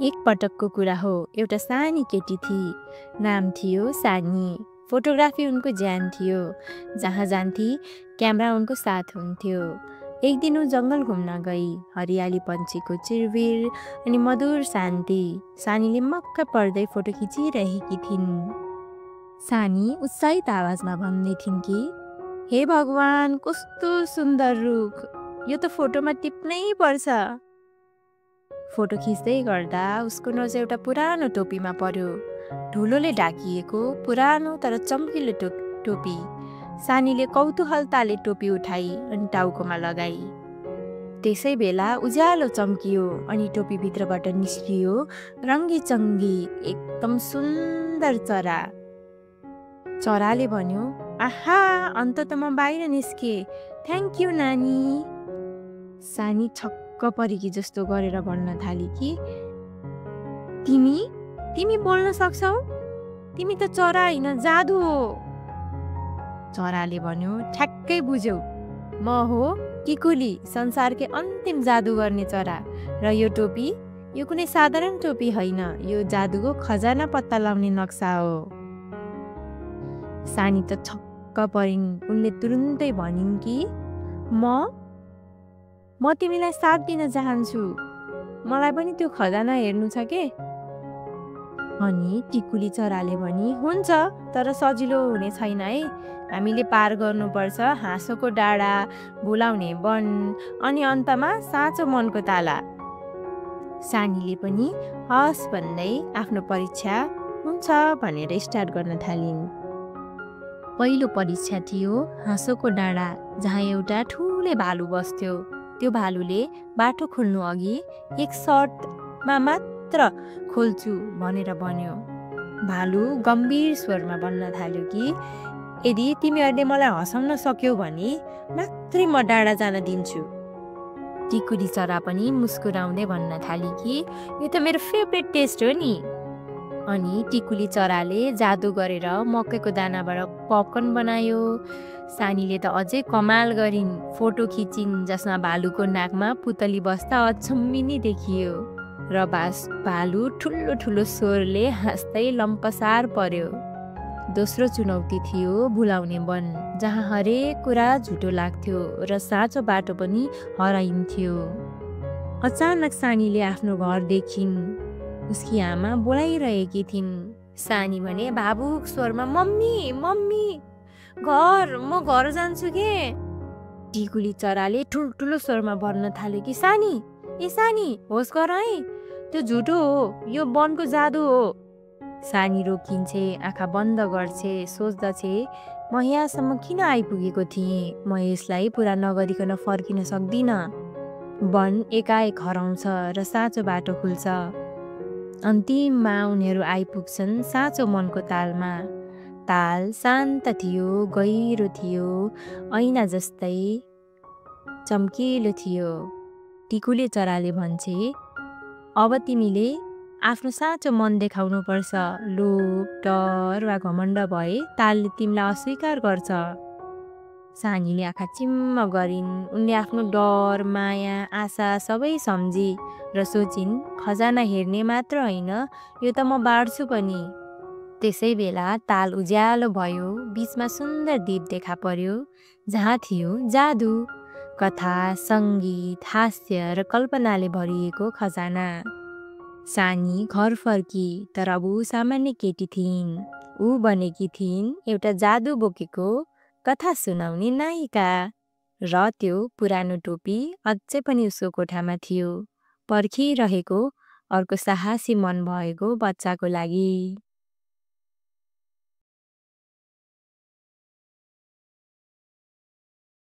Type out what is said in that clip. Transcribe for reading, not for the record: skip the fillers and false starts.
एक पटकको कुरा हो, एउटा सानी केटी थिई। नाम थियो सानी। फोटोग्राफी उनको ज्यान थियो। जहाँ जान्थी क्यामेरा उनको साथ हुन्थ्यो। एक दिन ऊ जङ्गल घुम्न गई। हरियाली पन्छीको चिरबिर अनि मधुर शान्ति। सानीले मक्क पर्दै फोटो खिचिरहेकी थिइन्। सानी उत्साहित आवाजमा भन्दै थिइन् कि हे भगवान, कस्तो सुन्दर रुख! यो त फोटोमा टिप्नै पर्छ। फोटो खिच्दै गर्दा उसको नजर एउटा पुरानो टोपीमा पर्यो। धुलोले ढाकिएको पुरानो तर चम्किलो टोपी। सानीले कौतूहलताले टोपी उठाई अनि टाउकोमा लगाई। त्यसै बेला उज्यालो चम्कियो अनि टोपीभित्रबाट निस्कियो रङ्गी-चङ्गी एकदम सुन्दर चरा। चराले भन्यो, आहा, अन्तत म बाहिर निस्के। थ्याङ्क यू नानी। सानी छक्क परेकी जस्तो गरेर भन्न थाली कि तिमी बोल्न सक्छौ? तिमी त चरा होइन, जादु हो। चराले भन्यो, ठ्याक्कै बुझ्यौ। म हो किकुली, संसारकै अन्तिम जादु गर्ने चरा। र यो टोपी, यो कुनै साधारण टोपी होइन, यो जादुको खजाना पत्ता लगाउने नक्सा हो। सानी त छक्क परिन्। उनले तुरुन्तै भनिन् कि म तिमीलाई साथ दिन चाहन्छु। मलाई पनि त्यो खजाना हेर्नु छ के? अनि टिकुली चराले भनी, हुन्छ, तर सजिलो हुने छैन है। हामीले पार गर्नुपर्छ हाँसोको डाँडा, भुलाउने वन अनि अन्तमा साँचो मनको ताला। सानीले पनि हस् भन्दै आफ्नो परीक्षा हुन्छ भनेर स्टार्ट गर्न थालिन्। पहिलो परीक्षा थियो हाँसोको डाँडा, जहाँ एउटा ठुले भालु बस्थ्यो। त्यो भालुले बाटो खोल्नु अघि एक सर्तमा मात्र खोल्छु भनेर भन्यो। भालु गम्भीर स्वरमा भन्न थाल्यो कि यदि तिमीहरूले मलाई हँसाउन सक्यौ भने मात्रै म डाँडा जान दिन्छु। टिकुली चरा पनि मुस्कुराउँदै भन्न थाली कि यो त मेरो फेभरेट टेस्ट हो नि। अनि टिकुली चराले जादु गरेर मकैको दानाबाट पपकर्न बनायो। सानीले त अझै कमाल गरिन्। फोटो खिचिन् जसमा भालुको नाकमा पुतली बस्दा अचम्मिनी देखियो। र भालु ठुलो ठुलो स्वरले हाँस्दै लम्पसार पर्यो। दोस्रो चुनौती थियो भुलाउने वन, जहाँ हरेक कुरा झुटो लाग्थ्यो र साँचो बाटो पनि हराइन्थ्यो। अचानक सानीले आफ्नो घर देखिन्। उसकी आमा बोलाइरहेकी थिइन्। सानी भने भावुक स्वरमा, मम्मी मम्मी, म घर जान्छु के। टिकुली चराले ठुल्ठुलो स्वरमा भन्न थाल्यो कि सानी होस गर है, त्यो झुटो हो, यो वनको जादु हो। सानी रोकिन्छे, आँखा बन्द गर्छे, सोच्दछे म यहाँसम्म किन आइपुगेको थिएँ? म यसलाई पुरा नगरिकन फर्किन सक्दिनँ। वन एकाएक हराउँछ र साँचो बाटो खुल्छ। अन्तिममा उनीहरू आइपुग्छन् साँचो मनको तालमा। ताल शान्त थियो, गहिरो थियो, ऐना जस्तै चम्किलो थियो। टिकुले चराले भन्छे, अब तिमीले आफ्नो साँचो मन देखाउनु पर्छ। लोभ, डर वा घमण्ड भए तालले तिमीलाई अस्वीकार गर्छ। सानीले आँखा चिम्म गरिन्। उनले आफ्नो डर, माया, आशा सबै सम्झी र सोचिन्, खजाना हेर्ने मात्र होइन, यो त म बाँड्छु पनि। त्यसै बेला ताल उज्यालो भयो। बीचमा सुन्दर दीप देखा पर्यो, जहाँ थियो जादु, कथा, सङ्गीत, हास्य र कल्पनाले भरिएको खजाना। सानी घर फर्की, तर अब ऊ सामान्य केटी थिइन्। ऊ बनेकी थिइन् एउटा जादु बोकेको कथा सुनाउने नायिका। र त्यो पुरानो टोपी अझै पनि उसको कोठामा थियो, पर्खिरहेको अर्को साहसी मन भएको बच्चाको लागि।